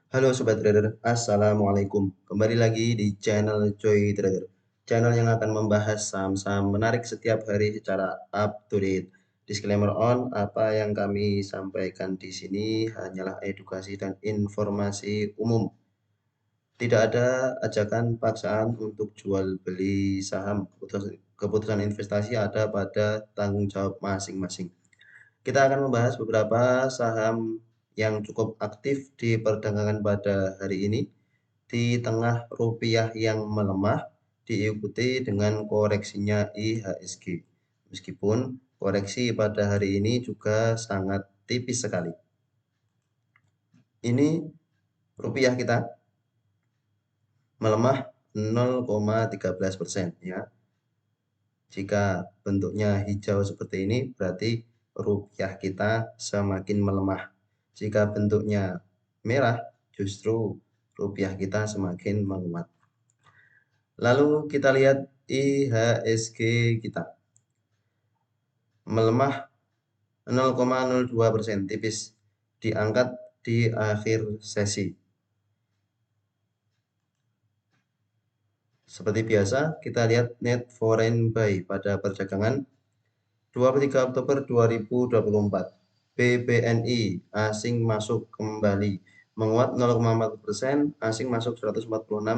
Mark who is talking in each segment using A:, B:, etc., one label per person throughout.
A: Halo Sobat Trader, Assalamualaikum. Kembali lagi di channel Joy Trader. Channel yang akan membahas saham-saham menarik setiap hari secara up to date. Disclaimer on, apa yang kami sampaikan di sini hanyalah edukasi dan informasi umum. Tidak ada ajakan paksaan untuk jual beli saham. Keputusan investasi ada pada tanggung jawab masing-masing. Kita akan membahas beberapa saham yang cukup aktif diperdagangkan pada hari ini di tengah rupiah yang melemah diikuti dengan koreksinya IHSG. Meskipun koreksi pada hari ini juga sangat tipis sekali. Ini rupiah kita melemah 0,13% ya. Jika bentuknya hijau seperti ini berarti rupiah kita semakin melemah. Jika bentuknya merah justru rupiah kita semakin menguat. Lalu kita lihat IHSG kita melemah 0,02%, tipis, diangkat di akhir sesi. Seperti biasa, kita lihat net foreign buy pada perdagangan 23 Oktober 2024. BBNI asing masuk kembali menguat 0,4%, asing masuk 146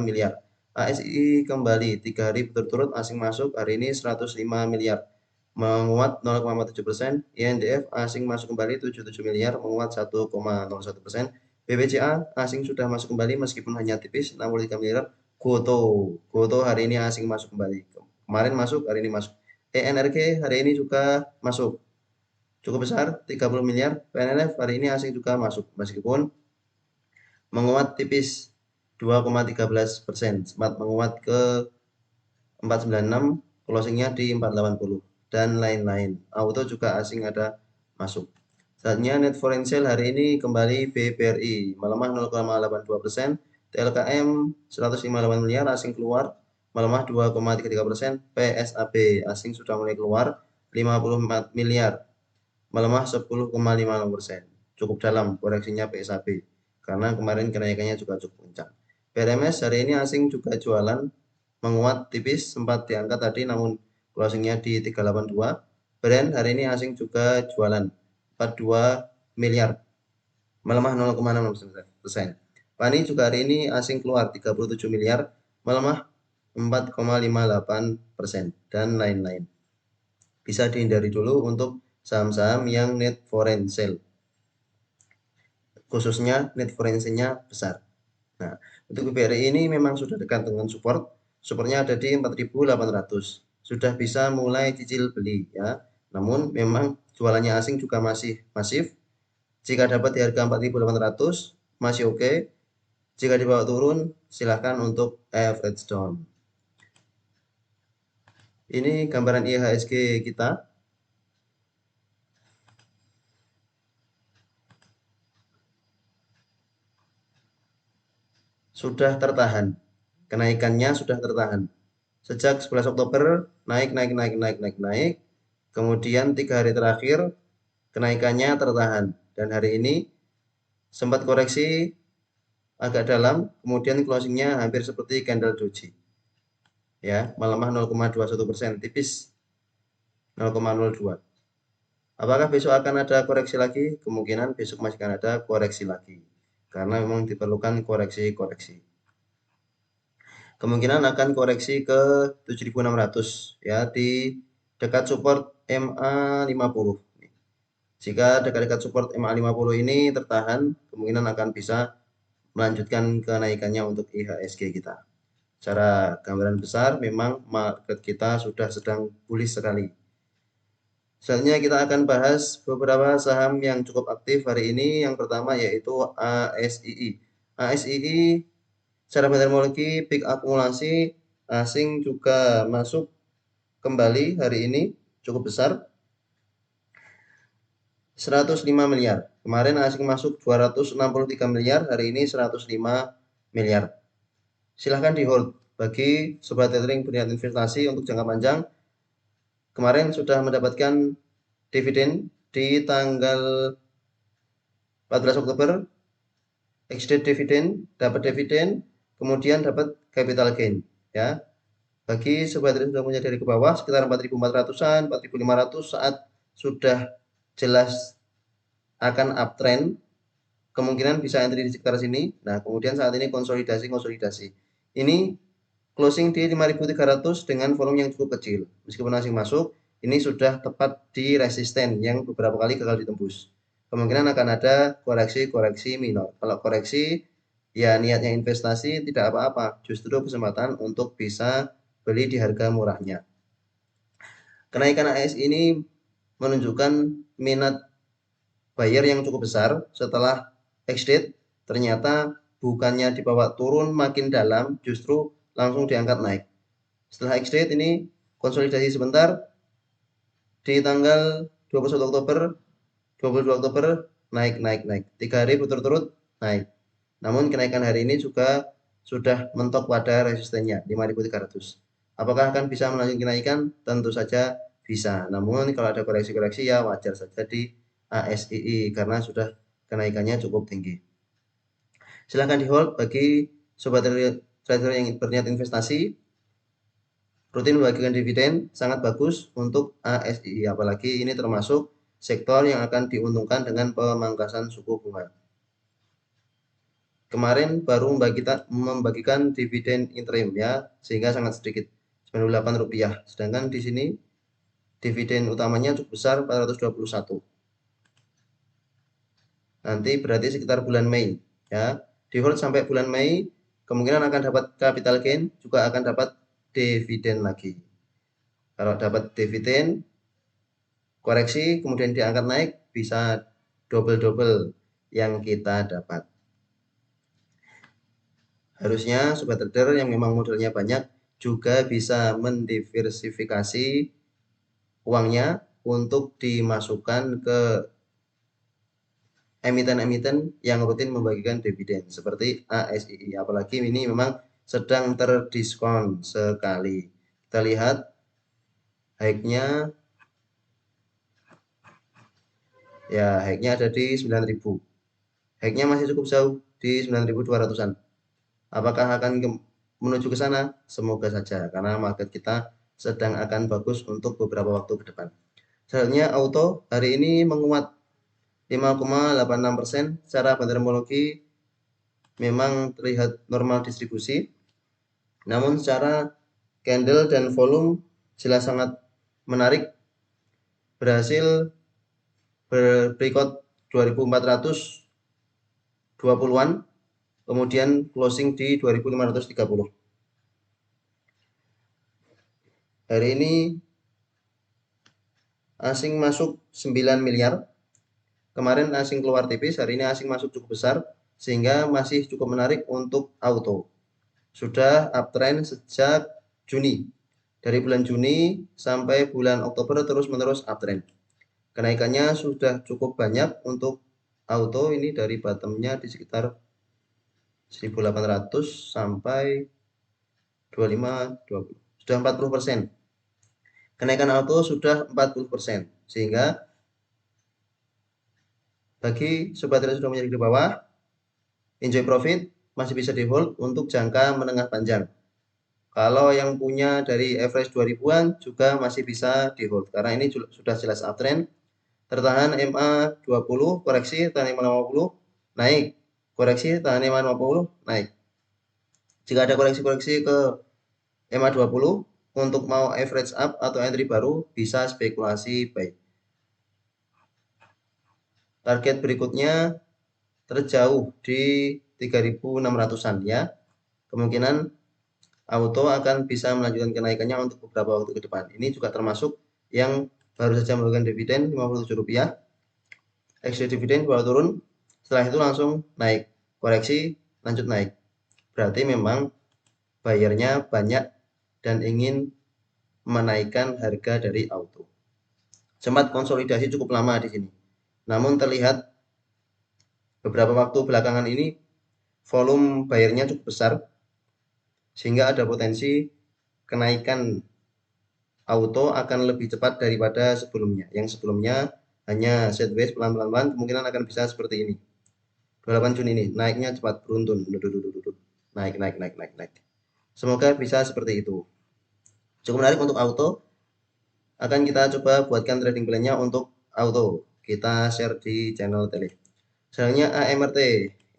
A: miliar. ASI kembali 3 hari berturut-turut asing masuk, hari ini 105 miliar menguat 0,47%. INDF asing masuk kembali 77 miliar menguat 1,01%. BBCA asing sudah masuk kembali meskipun hanya tipis 63 miliar. Goto hari ini asing masuk kembali, kemarin masuk, hari ini masuk. ENRG hari ini juga masuk cukup besar 30 miliar. PNNF hari ini asing juga masuk meskipun menguat tipis 2,13%, sempat menguat ke 496, closingnya di 480 dan lain-lain. Auto juga asing ada masuk. Saatnya net foreign sale hari ini kembali BBRI melemah 0,82%, TLKM 158 miliar asing keluar melemah 2,33%, PSAB asing sudah mulai keluar 54 miliar melemah 10,56%. Cukup dalam koreksinya PSAB karena kemarin kenaikannya juga cukup kencang. BRMS hari ini asing juga jualan menguat tipis, sempat diangkat tadi namun closingnya di 382. Brand hari ini asing juga jualan 42 miliar melemah 0,6%. Pani juga hari ini asing keluar 37 miliar melemah 4,58% dan lain-lain. Bisa dihindari dulu untuk saham-saham yang net foreign sale, khususnya net foreign sale-nya besar. Nah, untuk BBRI ini memang sudah dekat dengan supportnya ada di 4.800, sudah bisa mulai cicil beli ya. Namun memang jualannya asing juga masih masif. Jika dapat di harga 4.800 masih oke. Jika dibawa turun silahkan untuk average down. Ini gambaran IHSG kita. Sudah tertahan. Kenaikannya sudah tertahan. Sejak 11 Oktober naik. Kemudian 3 hari terakhir kenaikannya tertahan. Dan hari ini sempat koreksi agak dalam, kemudian closingnya hampir seperti candle doji. Ya, melemah 0,21%, tipis 0,02. Apakah besok akan ada koreksi lagi? Kemungkinan besok masih akan ada koreksi lagi. Karena memang diperlukan koreksi-koreksi. Kemungkinan akan koreksi ke 7.600 ya di dekat support MA50. Jika dekat-dekat support MA50 ini tertahan, kemungkinan akan bisa melanjutkan kenaikannya untuk IHSG kita. Secara gambaran besar memang market kita sudah sedang bullish sekali. Selanjutnya kita akan bahas beberapa saham yang cukup aktif hari ini. Yang pertama yaitu ASII. ASII secara meteorologi peak akumulasi asing juga masuk kembali hari ini cukup besar 105 miliar. Kemarin asing masuk 263 miliar, hari ini 105 miliar. Silahkan di hold bagi sobat trading berniat investasi untuk jangka panjang. Kemarin sudah mendapatkan dividen di tanggal 14 Oktober ex-date dividen, dapat dividen, kemudian dapat capital gain ya. Bagi sobat trader sudah punya dari ke bawah sekitar 4.400-an, 4.500 saat sudah jelas akan uptrend, kemungkinan bisa entry di sekitar sini. Nah, kemudian saat ini konsolidasi. Ini closing di 5.300 dengan volume yang cukup kecil. Meskipun asing masuk, ini sudah tepat di resisten yang beberapa kali gagal ditembus. Kemungkinan akan ada koreksi minor. Kalau koreksi, ya niatnya investasi tidak apa-apa. Justru kesempatan untuk bisa beli di harga murahnya. Kenaikan ASI ini menunjukkan minat buyer yang cukup besar setelah ex-date, ternyata bukannya dibawa turun makin dalam, justru langsung diangkat naik. Setelah ex-date ini konsolidasi sebentar, di tanggal 21 Oktober, 22 Oktober naik. 3 hari berturut-turut naik. Namun kenaikan hari ini juga sudah mentok pada resistennya 5.300. Apakah akan bisa melanjutkan kenaikan? Tentu saja bisa. Namun kalau ada koreksi-koreksi ya wajar saja di ASII karena sudah kenaikannya cukup tinggi. Silahkan di hold bagi sobat trader yang berniat investasi. Rutin membagikan dividen sangat bagus untuk ASII, apalagi ini termasuk sektor yang akan diuntungkan dengan pemangkasan suku bunga. Kemarin baru membagikan dividen interim ya, sehingga sangat sedikit, Rp98. Sedangkan di sini dividen utamanya cukup besar, 421. Nanti berarti sekitar bulan Mei ya. Di hold sampai bulan Mei, kemungkinan akan dapat capital gain, juga akan dapat dividen lagi. Kalau dapat dividen, koreksi kemudian diangkat naik, bisa double yang kita dapat. Harusnya sobat trader yang memang modalnya banyak juga bisa mendiversifikasi uangnya untuk dimasukkan ke emiten-emiten yang rutin membagikan dividen seperti ASII. Apalagi ini memang sedang terdiskon sekali. Kita lihat high-nya ya, high-nya ada di 9.000. High-nya masih cukup jauh di 9.200-an. Apakah akan menuju ke sana? Semoga saja, karena market kita sedang akan bagus untuk beberapa waktu ke depan. Selanjutnya auto hari ini menguat 5,86%. Secara fundamentologi memang terlihat normal distribusi, namun secara candle dan volume jelas sangat menarik, berhasil breakout 2420-an, kemudian closing di 2530. Hari ini asing masuk 9 miliar. Kemarin asing keluar tipis, hari ini asing masuk cukup besar, sehingga masih cukup menarik untuk auto. Sudah uptrend sejak Juni. Dari bulan Juni sampai bulan Oktober terus-menerus uptrend. Kenaikannya sudah cukup banyak untuk auto, ini dari bottomnya di sekitar 1.800 sampai 25, 20. Sudah 40%. Kenaikan auto sudah 40%. Sehingga bagi sobat trader sudah menjadi di bawah, enjoy profit, masih bisa di hold untuk jangka menengah panjang. Kalau yang punya dari average 2000-an juga masih bisa di hold karena ini sudah jelas uptrend. Tertahan MA 20, koreksi tahan MA 50, naik. Koreksi tahan MA 50, naik. Jika ada koreksi-koreksi ke MA 20 untuk mau average up atau entry baru, bisa spekulasi buy. Target berikutnya terjauh di 3.600-an ya. Kemungkinan auto akan bisa melanjutkan kenaikannya untuk beberapa waktu ke depan. Ini juga termasuk yang baru saja melakukan dividen Rp57. Exit dividen baru turun, setelah itu langsung naik. Koreksi lanjut naik. Berarti memang bayarnya banyak dan ingin menaikkan harga dari auto. Sempat konsolidasi cukup lama di sini. Namun terlihat beberapa waktu belakangan ini volume bayarnya cukup besar sehingga ada potensi kenaikan auto akan lebih cepat daripada sebelumnya. Yang sebelumnya hanya sideways pelan-pelan, kemungkinan akan bisa seperti ini. 28 Juni ini naiknya cepat beruntun, naik. Semoga bisa seperti itu. Cukup menarik untuk auto. Akan kita coba buatkan trading plan-nya untuk auto. Kita share di channel tele. Selanjutnya AMRT,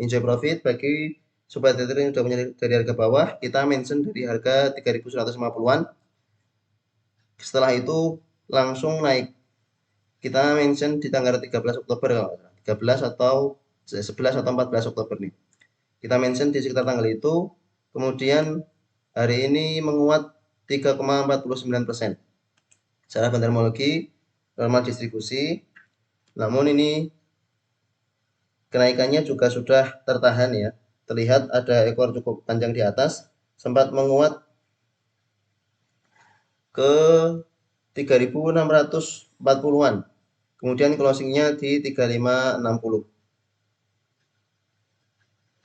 A: enjoy profit bagi sobat trader yang sudah punya dari harga bawah, kita mention dari harga 3.150-an. Setelah itu langsung naik. Kita mention di tanggal 13 Oktober, 13 atau 11 atau 14 Oktober nih. Kita mention di sekitar tanggal itu. Kemudian hari ini menguat 3,49%. Secara bandarmologi normal distribusi. Namun ini kenaikannya juga sudah tertahan ya. Terlihat ada ekor cukup panjang di atas, sempat menguat ke 3.640-an. Kemudian closingnya di 3560.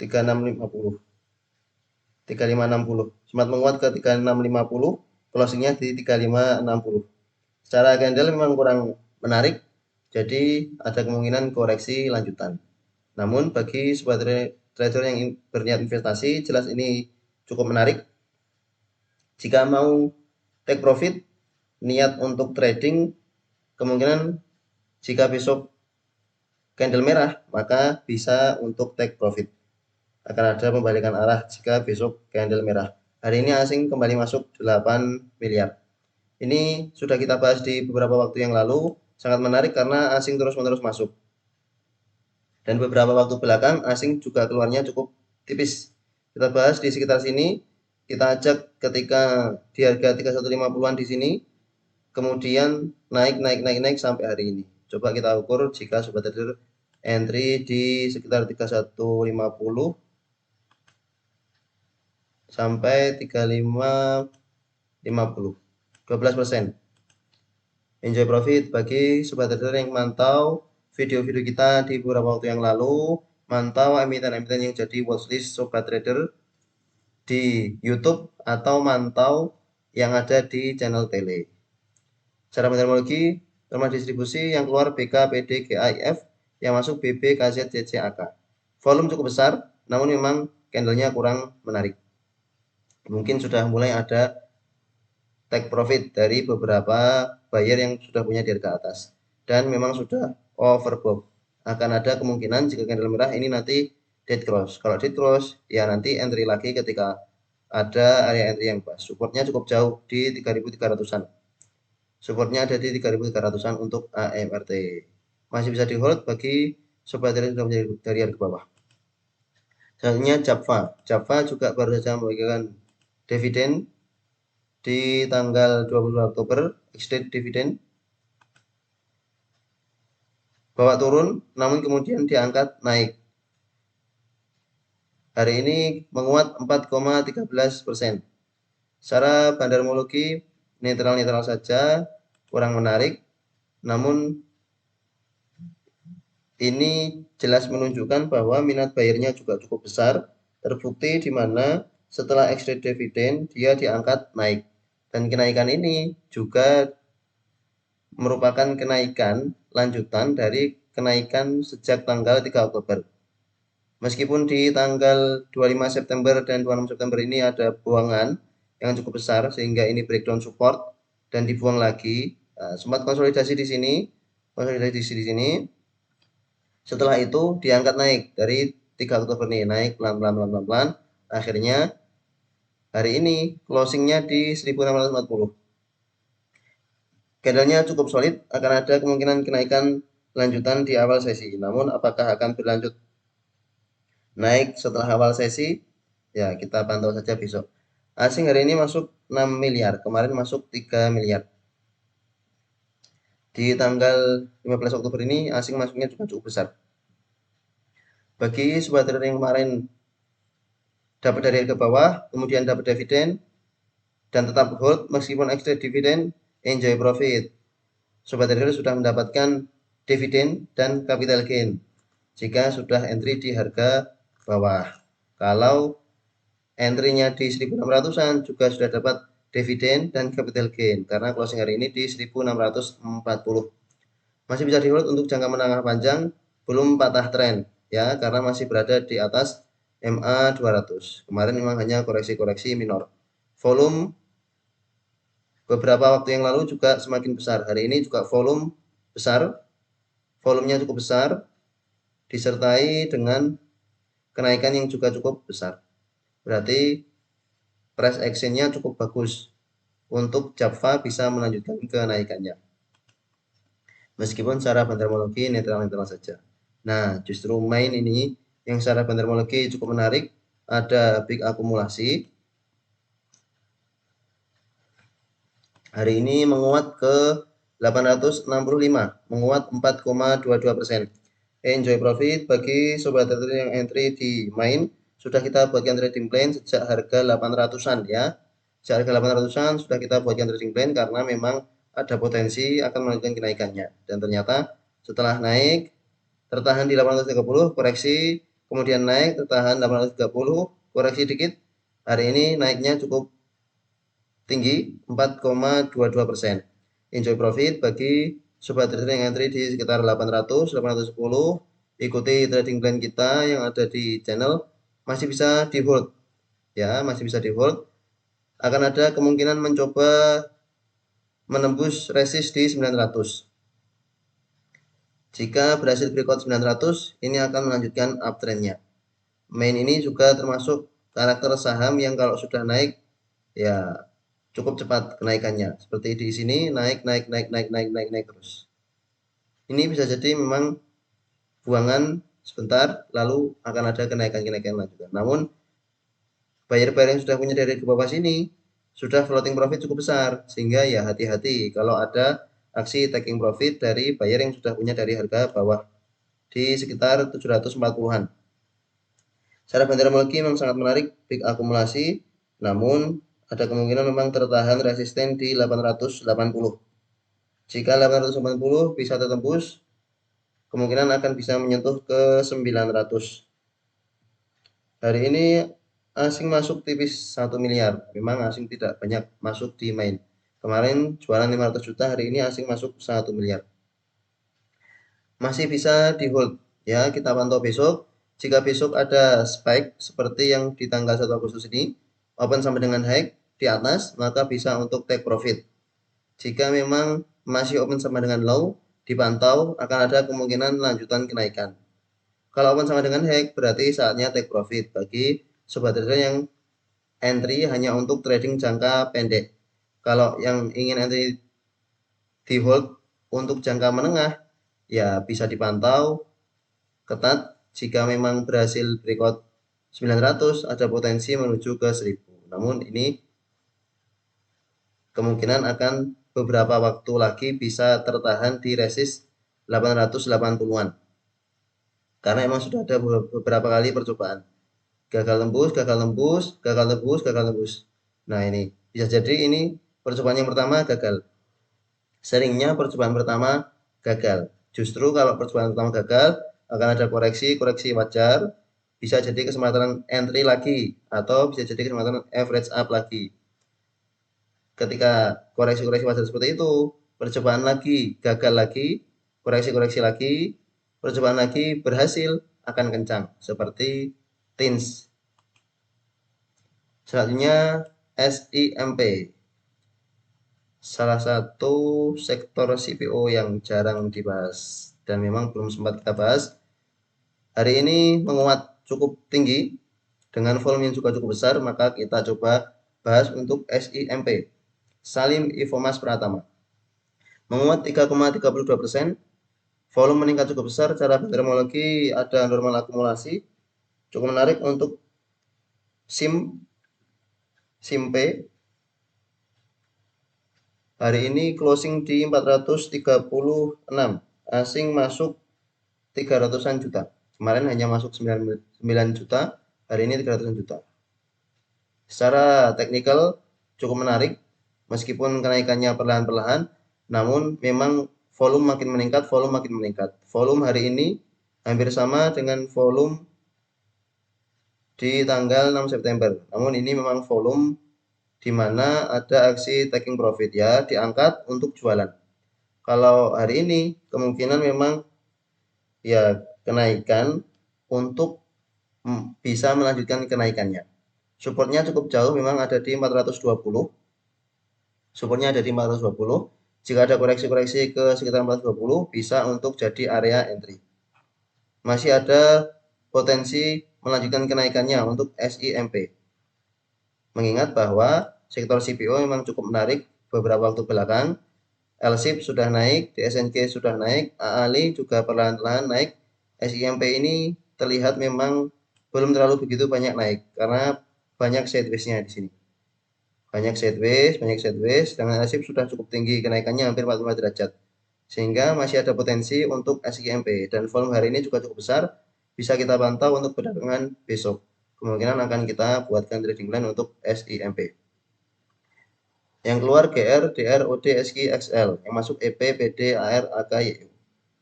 A: 3560. Sempat menguat ke 3650, closingnya di 3560. Secara candle memang kurang menarik, jadi ada kemungkinan koreksi lanjutan. Namun bagi sobat trader yang berniat investasi, jelas ini cukup menarik. Jika mau take profit, niat untuk trading, kemungkinan jika besok candle merah, maka bisa untuk take profit. Akan ada pembalikan arah jika besok candle merah. Hari ini asing kembali masuk 8 miliar. Ini sudah kita bahas di beberapa waktu yang lalu, sangat menarik karena asing terus-menerus masuk. Dan beberapa waktu belakang asing juga keluarnya cukup tipis. Kita bahas di sekitar sini, kita ajak ketika di harga 3150-an di sini, kemudian naik sampai hari ini. Coba kita ukur jika sobat trader entry di sekitar 3150 sampai 3550, 12%. Enjoy profit bagi sobat trader yang mantau video-video kita di beberapa waktu yang lalu, mantau emiten-emiten yang jadi watchlist sobat trader di YouTube atau mantau yang ada di channel tele. Secara metodologi, norma distribusi yang keluar BK, PD, GIF, yang masuk BB, KZ, CC, AK. Volume cukup besar, namun memang candlenya kurang menarik. Mungkin sudah mulai ada take profit dari beberapa buyer yang sudah punya di harga atas. Dan memang sudah overbought. Akan ada kemungkinan jika candle merah ini nanti dead cross. Kalau dead cross, ya nanti entry lagi ketika ada area entry yang pas. Supportnya cukup jauh di 3.300-an. Supportnya ada di 3.300-an untuk AMRT. Masih bisa di hold bagi sobat trader yang sudah dari harga bawah. Selanjutnya Java. Java juga baru saja memberikan dividen di tanggal 22 Oktober, ex-date dividen. Bawa turun, namun kemudian diangkat naik. Hari ini menguat 4,13%. Secara bandarmologi netral-netral saja, kurang menarik. Namun ini jelas menunjukkan bahwa minat buyernya juga cukup besar. Terbukti di mana setelah ex-date dividen dia diangkat naik. Dan kenaikan ini juga merupakan kenaikan lanjutan dari kenaikan sejak tanggal 3 Oktober. Meskipun di tanggal 25 September dan 26 September ini ada buangan yang cukup besar sehingga ini breakdown support dan dibuang lagi, sempat konsolidasi di sini, di sini. Setelah itu diangkat naik dari 3 Oktober ini, naik pelan-pelan. Akhirnya hari ini closingnya di 1640. Candlenya cukup solid, akan ada kemungkinan kenaikan lanjutan di awal sesi. Namun apakah akan berlanjut naik setelah awal sesi? Ya, kita pantau saja besok. Asing hari ini masuk 6 miliar, kemarin masuk 3 miliar. Di tanggal 15 Oktober ini asing masuknya juga cukup besar. Bagi sobat trader yang kemarin dapat dari harga bawah, kemudian dapat dividen dan tetap hold meskipun extra dividen, enjoy profit. Sobat trader sudah mendapatkan dividen dan capital gain jika sudah entry di harga bawah. Kalau entry-nya di 1600-an juga sudah dapat dividen dan capital gain karena closing hari ini di 1640. Masih bisa di hold untuk jangka menengah panjang, belum patah tren ya, karena masih berada di atas MA 200. Kemarin memang hanya koreksi-koreksi minor. Volume beberapa waktu yang lalu juga semakin besar. Hari ini juga volume besar, volumenya cukup besar, disertai dengan kenaikan yang juga cukup besar. Berarti price action-nya cukup bagus untuk Java bisa melanjutkan kenaikannya. Meskipun secara bantermologi netral-netral saja. Nah, justru main ini yang secara bantermologi cukup menarik, ada big akumulasi. Hari ini menguat ke 865, menguat 4,22%. Enjoy profit bagi sobat trader yang entry di main. Sudah kita buatkan trading plan sejak harga 800-an ya. Sejak harga 800-an sudah kita buatkan trading plan karena memang ada potensi akan melanjutkan kenaikannya. Dan ternyata setelah naik tertahan di 830, koreksi, kemudian naik tertahan 830, koreksi dikit. Hari ini naiknya cukup tinggi 4,22%. Enjoy profit bagi sobat trader yang entry di sekitar 800, 810. Ikuti trading plan kita yang ada di channel, masih bisa di hold ya, masih bisa di hold. Akan ada kemungkinan mencoba menembus resist di 900. Jika berhasil breakout 900, ini akan melanjutkan uptrendnya. Main ini juga termasuk karakter saham yang kalau sudah naik ya cukup cepat kenaikannya. Seperti di sini naik terus. Ini bisa jadi memang buangan sebentar lalu akan ada kenaikan lanjutan. Namun buyer-buyer yang sudah punya dari ke bawah sini sudah floating profit cukup besar, sehingga ya hati-hati kalau ada aksi taking profit dari buyer yang sudah punya dari harga bawah di sekitar 740-an. Secara bantermologi memang sangat menarik big akumulasi, namun ada kemungkinan memang tertahan resisten di 880. Jika 880 bisa tertembus, kemungkinan akan bisa menyentuh ke 900. Hari ini asing masuk tipis 1 miliar. Memang asing tidak banyak masuk di main. Kemarin jualan 500 juta, hari ini asing masuk 1 miliar. Masih bisa di hold ya, kita pantau besok. Jika besok ada spike seperti yang di tanggal 1 Agustus ini, open sampai dengan high di atas, maka bisa untuk take profit. Jika memang masih open sama dengan low, dipantau akan ada kemungkinan lanjutan kenaikan. Kalau open sama dengan high, berarti saatnya take profit bagi sobat trader yang entry hanya untuk trading jangka pendek. Kalau yang ingin entry di hold untuk jangka menengah, ya bisa dipantau ketat. Jika memang berhasil breakout 900, ada potensi menuju ke 1000. Namun ini kemungkinan akan beberapa waktu lagi bisa tertahan di resist 880-an. Karena memang sudah ada beberapa kali percobaan. Gagal tembus, gagal tembus, gagal tembus, gagal tembus. Nah ini bisa jadi ini percobaan yang pertama gagal. Seringnya percobaan pertama gagal. Justru kalau percobaan pertama gagal, akan ada koreksi wajar. Bisa jadi kesempatan entry lagi, atau bisa jadi kesempatan average up lagi. Ketika koreksi wajar seperti itu, percobaan lagi, gagal lagi, koreksi lagi, percobaan lagi berhasil, akan kencang seperti TINS. Selanjutnya SIMP, salah satu sektor CPO yang jarang dibahas dan memang belum sempat kita bahas. Hari ini menguat cukup tinggi dengan volume yang juga cukup besar, maka kita coba bahas untuk SIMP, Salim Infomas Pratama. Menguat 3,32%, volume meningkat cukup besar. Cara bantermologi ada normal akumulasi, cukup menarik untuk SIMP. Hari ini closing di 436, asing masuk 300-an juta. Kemarin hanya masuk 9 juta, hari ini 300-an juta. Secara teknikal cukup menarik, meskipun kenaikannya perlahan-perlahan, namun memang volume makin meningkat. Volume hari ini hampir sama dengan volume di tanggal 6 September. Namun ini memang volume di mana ada aksi taking profit ya, diangkat untuk jualan. Kalau hari ini kemungkinan memang ya kenaikan untuk bisa melanjutkan kenaikannya. Supportnya cukup jauh, memang ada di 420. Supportnya ada di 420. Jika ada koreksi-koreksi ke sekitar 420, bisa untuk jadi area entry. Masih ada potensi melanjutkan kenaikannya untuk SIMP. Mengingat bahwa sektor CPO memang cukup menarik beberapa waktu belakang. LSIP sudah naik, DSNK sudah naik, AALI juga perlahan-lahan naik. SIMP ini terlihat memang belum terlalu begitu banyak naik karena banyak sideways-nya di sini. Banyak sideways, dengan LSIP sudah cukup tinggi kenaikannya hampir 45 derajat. Sehingga masih ada potensi untuk SIMP dan volume hari ini juga cukup besar, bisa kita pantau untuk perdagangan besok. Kemungkinan akan kita buatkan trading plan untuk SIMP. Yang keluar GR, DR, OD, SQ, XL. Yang masuk EP, PD, AR, AK, YU.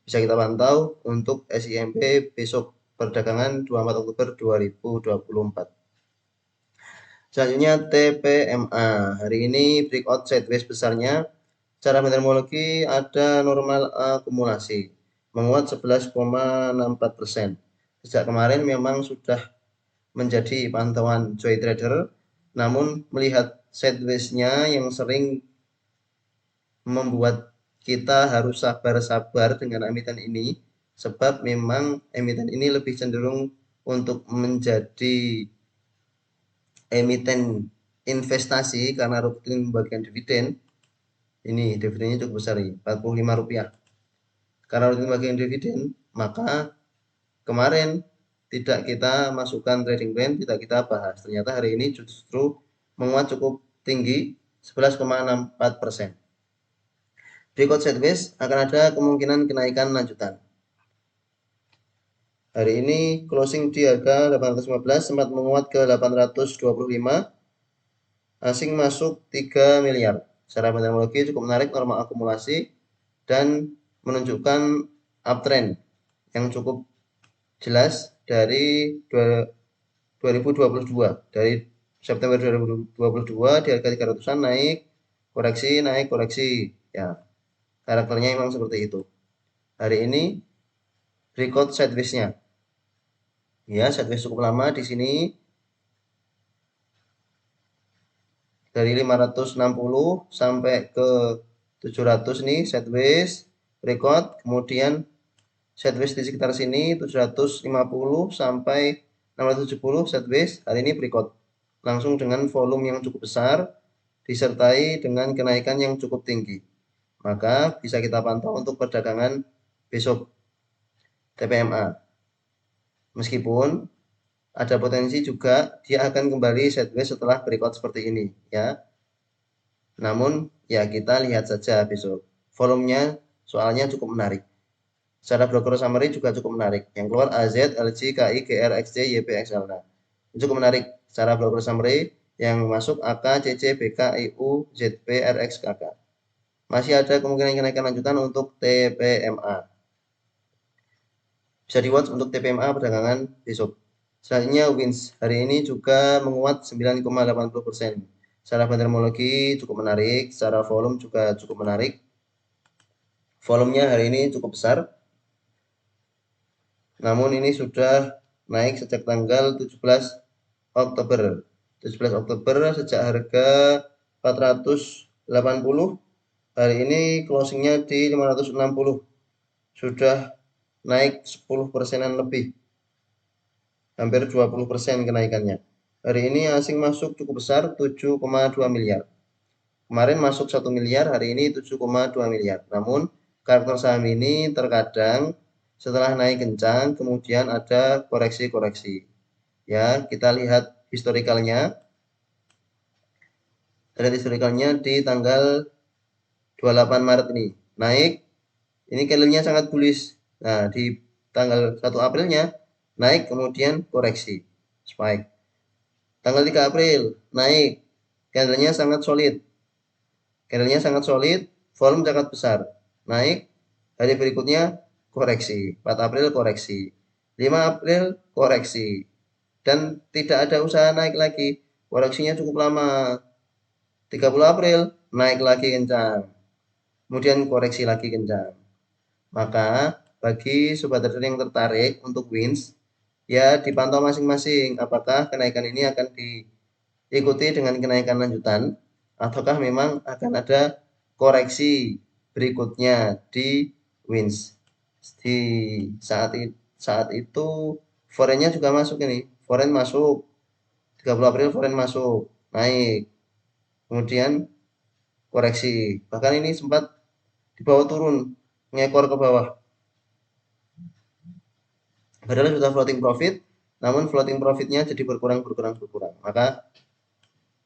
A: Bisa kita pantau untuk SIMP besok perdagangan 24 Oktober 2024. Selanjutnya TPMA. Hari ini breakout sideways besarnya. Secara meteorologi ada normal akumulasi. Menguat 11,64%. Sejak kemarin memang sudah menjadi pantauan joy trader, namun melihat sideways-nya yang sering membuat kita harus sabar-sabar dengan emiten ini, sebab memang emiten ini lebih cenderung untuk menjadi emiten investasi karena rutin membagikan dividen. Ini dividennya cukup besar nih, Rp45. Karena rutin membagikan dividen, maka kemarin tidak kita masukkan trading plan, tidak kita bahas. Ternyata hari ini justru menguat cukup tinggi 11,64%. Berikut sideways akan ada kemungkinan kenaikan lanjutan. Hari ini closing di harga 815, sempat menguat ke 825. Asing masuk 3 miliar. Secara meteorologi cukup menarik, norma akumulasi dan menunjukkan uptrend yang cukup jelas dari 2022. Dari September 2022 di harga 300-an naik, koreksi. Ya, karakternya memang seperti itu. Hari ini breakout sideways-nya. Ya, sideways cukup lama di sini. Dari 560 sampai ke 700 nih sideways breakout, kemudian sideways di sekitar sini 750 sampai 670 sideways. Hari ini breakout langsung dengan volume yang cukup besar disertai dengan kenaikan yang cukup tinggi. Maka bisa kita pantau untuk perdagangan besok TPMA. Meskipun ada potensi juga dia akan kembali sideways setelah breakout seperti ini ya. Namun ya kita lihat saja besok. Volumenya soalnya cukup menarik. Secara broker summary juga cukup menarik. Yang keluar AZ, LG, KI, GR, XJ, YP, XL. Nah, cukup menarik secara broker summary. Yang masuk AK, CC, BK, IU, ZP, RX, KK. Masih ada kemungkinan kenaikan lanjutan untuk TPMA. Bisa di-watch untuk TPMA perdagangan besok. Selanjutnya WINS hari ini juga menguat 9,80%. Secara meteorologi cukup menarik, secara volume juga cukup menarik. Volumenya hari ini cukup besar. Namun ini sudah naik sejak tanggal 17 Oktober. 17 Oktober sejak harga 480, hari ini closingnya di 560. Sudah naik 10%-an lebih. Hampir 20% kenaikannya. Hari ini asing masuk cukup besar 7,2 miliar. Kemarin masuk 1 miliar, hari ini 7,2 miliar. Namun karakter saham ini terkadang setelah naik kencang kemudian ada koreksi-koreksi. Ya, kita lihat historikalnya. Lihat historikalnya di tanggal 28 Maret ini. Naik. Ini candlenya sangat bullish. Nah, di tanggal 1 Aprilnya naik kemudian koreksi. Spike. Tanggal 3 April naik. Candlenya sangat solid. Volume sangat besar. Naik. Hari berikutnya koreksi. 4 April koreksi. 5 April koreksi. Dan tidak ada usaha naik lagi. Koreksinya cukup lama. 30 April naik lagi kencang. Kemudian koreksi lagi kencang. Maka bagi sobat trader yang tertarik untuk WINS, Ya, dipantau masing-masing apakah kenaikan ini akan diikuti dengan kenaikan lanjutan ataukah memang akan ada koreksi berikutnya di WINS. Di saat itu foreign-nya juga masuk ini. Foreign masuk 30 April, foreign masuk naik. Kemudian koreksi. Bahkan ini sempat dibawa turun, ngekor ke bawah. Padahal sudah floating profit, namun floating profitnya jadi berkurang. Maka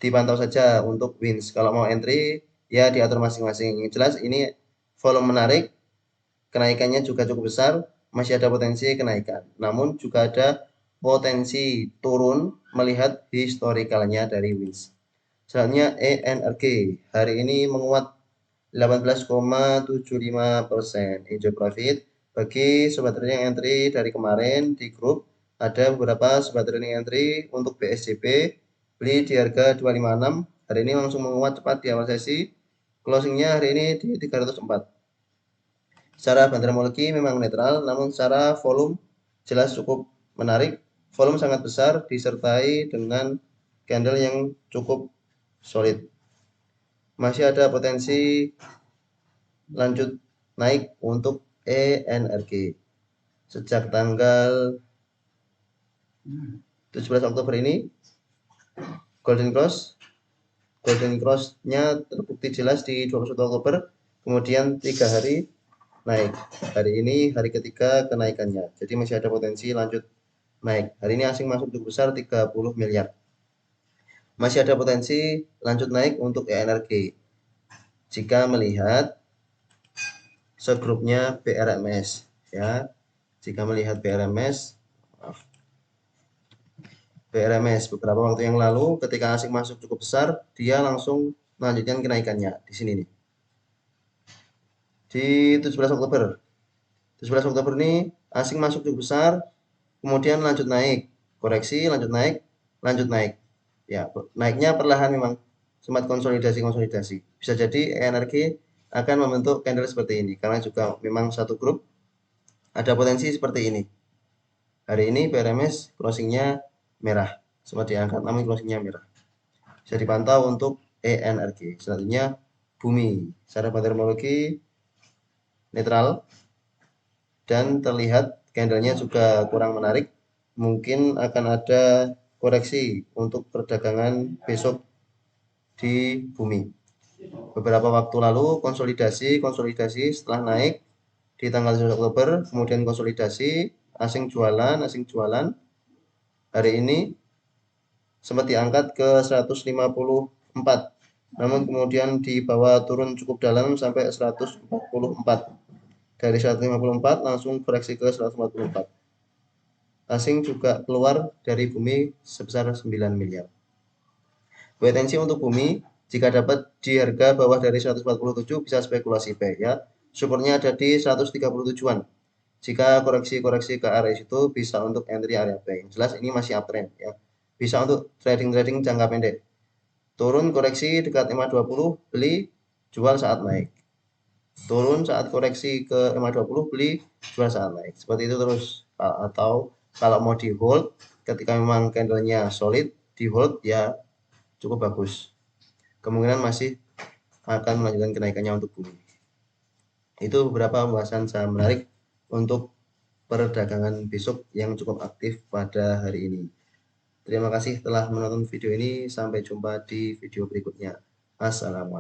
A: dipantau saja untuk wins. Kalau mau entry, ya diatur masing-masing. Yang jelas ini volume menarik, kenaikannya juga cukup besar, masih ada potensi kenaikan. Namun juga ada potensi turun melihat historikalnya dari wins. Selanjutnya ENRG hari ini menguat 18,75%. Enjoy profit. Bagi sobat trading yang entry dari kemarin di grup, ada beberapa sobat trading entry untuk BSCP beli di harga 256. Hari ini langsung menguat cepat di awal sesi. Closingnya hari ini di 304. Secara bantermologi memang netral, namun secara volume jelas cukup menarik. Volume sangat besar disertai dengan candle yang cukup solid. Masih ada potensi lanjut naik untuk ENRG sejak tanggal 17 Oktober ini. Golden Cross-nya terbukti jelas di 21 Oktober, kemudian 3 hari naik. Hari ini hari ketiga kenaikannya, jadi masih ada potensi lanjut naik. Hari ini asing masuk cukup besar 30 miliar. Masih ada potensi lanjut naik untuk ENRG jika melihat segrupnya BRMS ya. Jika melihat BRMS beberapa waktu yang lalu ketika asing masuk cukup besar, dia langsung melanjutkan kenaikannya di sini nih. Di 17 Oktober. 17 Oktober ini asing masuk cukup besar, kemudian lanjut naik, koreksi, lanjut naik. Ya, naiknya perlahan memang, sempat konsolidasi. Bisa jadi ENRG akan membentuk candle seperti ini karena juga memang satu grup ada potensi seperti ini. Hari ini BRMS closingnya merah, sempat diangkat namun closingnya merah. Bisa dipantau untuk ENRG. Selanjutnya bumi, secara terminologi netral dan terlihat candlenya juga kurang menarik. Mungkin akan ada koreksi untuk perdagangan besok di bumi. Beberapa waktu lalu konsolidasi setelah naik di tanggal 1 Oktober, kemudian konsolidasi, asing jualan. Hari ini sempat diangkat ke 154, namun kemudian dibawa turun cukup dalam sampai 144. Dari 154 langsung koreksi ke 144. Asing juga keluar dari bumi sebesar 9 miliar. Potensi untuk bumi jika dapat di harga bawah dari 147 bisa spekulasi buy ya. Supportnya ada di 137-an. Jika koreksi ke area itu bisa untuk entry area buy. Jelas ini masih uptrend ya. Bisa untuk trading jangka pendek. Turun koreksi dekat EMA 20 beli, jual saat naik. Turun saat koreksi ke EMA 20 beli, jual saat naik. Seperti itu terus. Atau kalau mau di hold ketika memang candlenya solid, di hold ya cukup bagus. Kemungkinan masih akan melanjutkan kenaikannya untuk bumi. Itu beberapa pembahasan saham menarik untuk perdagangan besok yang cukup aktif pada hari ini. Terima kasih telah menonton video ini. Sampai jumpa di video berikutnya. Assalamualaikum.